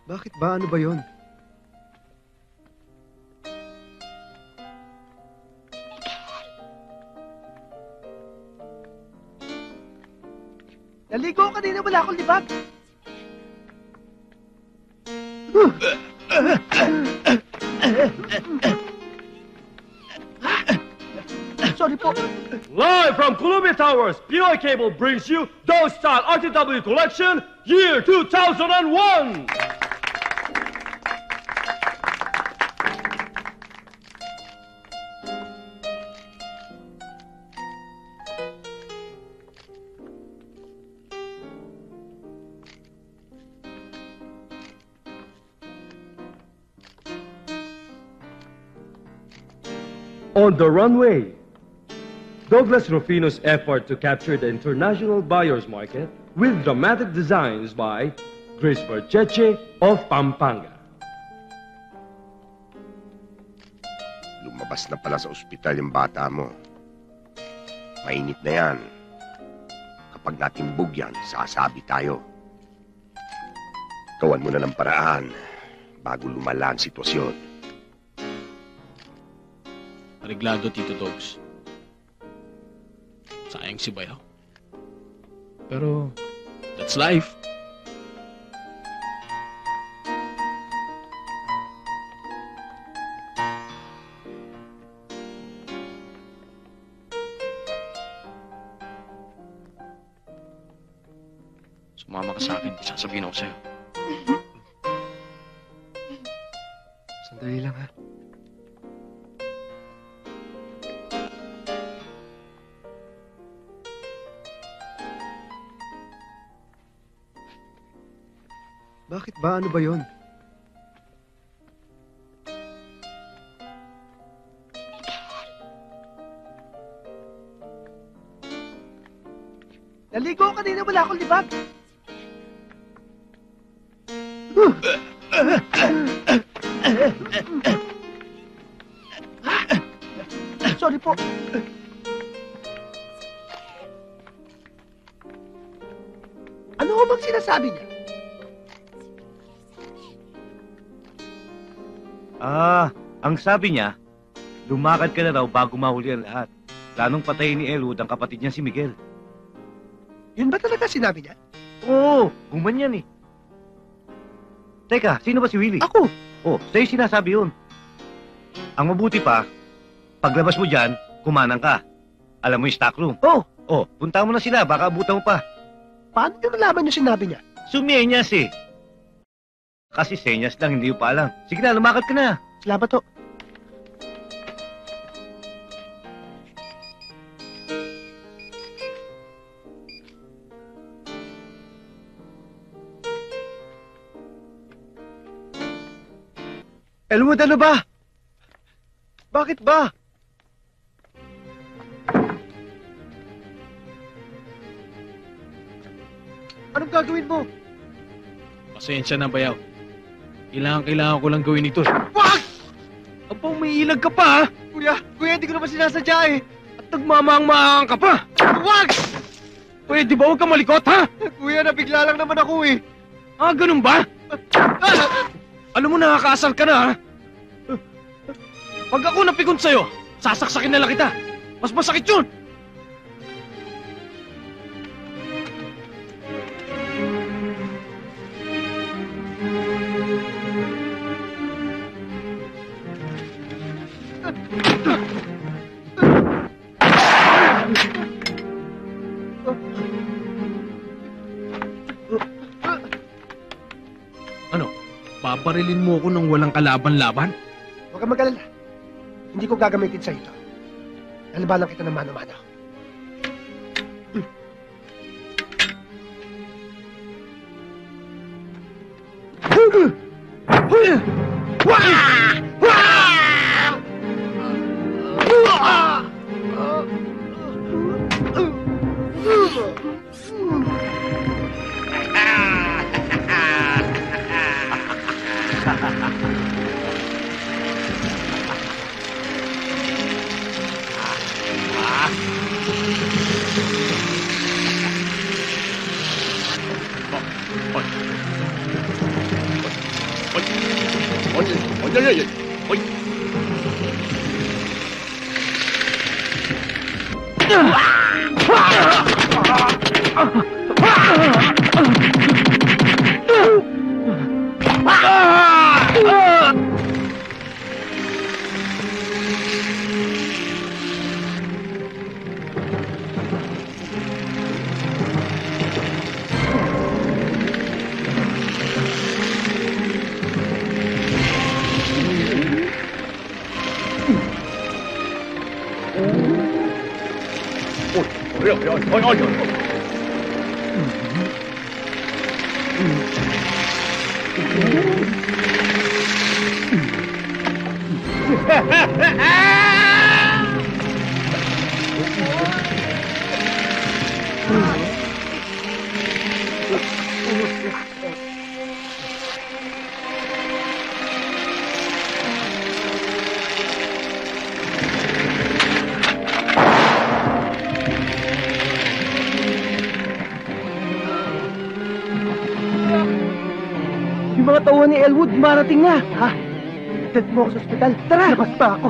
Bakit ba? Ano ba yon? Naligo ka kanina, wala akong libag. Sorry po. Live from Columbia Towers, POI Cable brings you Those Style RTW Collection, Year 2001! On the runway, Douglas Rufino's effort to capture the international buyer's market with dramatic designs by Grace Bercheche of Pampanga. Lumabas na pala sa ospital yung bata mo. Mainit na yan. Kapag natimbog yan, sasabi tayo. Gawan mo na ng paraan bago lumala ang sitwasyon. Ariglado, Tito Dogs. Sayang si Bayaw. Pero, that's life. Sumama ka sa akin, sasabihin ako sa'yo. Sandali lang, ha? Bakit ba? Ano ba yon? Naligo ka kanina, wala akong libag. Sorry po. Ano ho bang sinasabi niya? Ang sabi niya, lumakad ka na raw bago mahuli ang lahat. Planong patayin ni Elwood ang kapatid niya si Miguel. Yun ba talaga sinabi niya? Oo, gumanyan eh. Teka, sino ba si Willie? Ako. Oh, sa'yo sinasabi yun. Ang mabuti pa, paglabas mo dyan, kumanang ka. Alam mo yung stock room. Oh, punta mo na sila, baka abutan mo pa. Paano niyo nalaman yung sinabi niya? Sumenyas eh. Kasi senyas lang, hindi mo pa alam. Sige na, lumakad ka na. Salamat ho. Elwood, ano ba? Bakit ba? Anong gagawin mo? Pasensya na, Bayaw. Kailangan ko lang gawin ito. Wag! Aba, may ilag ka pa, ha? Kuya, hindi ko naman sinasadya eh. At nagmamahang-mahang ka pa. Wag! Pwede ba huwag ka malikot, ha? Kuya, nabigla lang naman ako eh. Ganun ba? Alam mo, nakakaasar ka na, ha? Pag ako napikon sa'yo, sasaksakin na lang kita. Mas masakit yun. Ano? Paparilin mo ako ng walang kalaban-laban? Huwag kang mag-alala. Hindi ko gagamitin sa ito. Lalabanan kita ng mano-mano. ay, ay. Uy. Ôi, ôi, ôi, ôi, ôi, ôi. Yung mga tauhan ni Elwood, marating na. Ha? Dad mo ako sa ospital. Tara! Labas pa ako.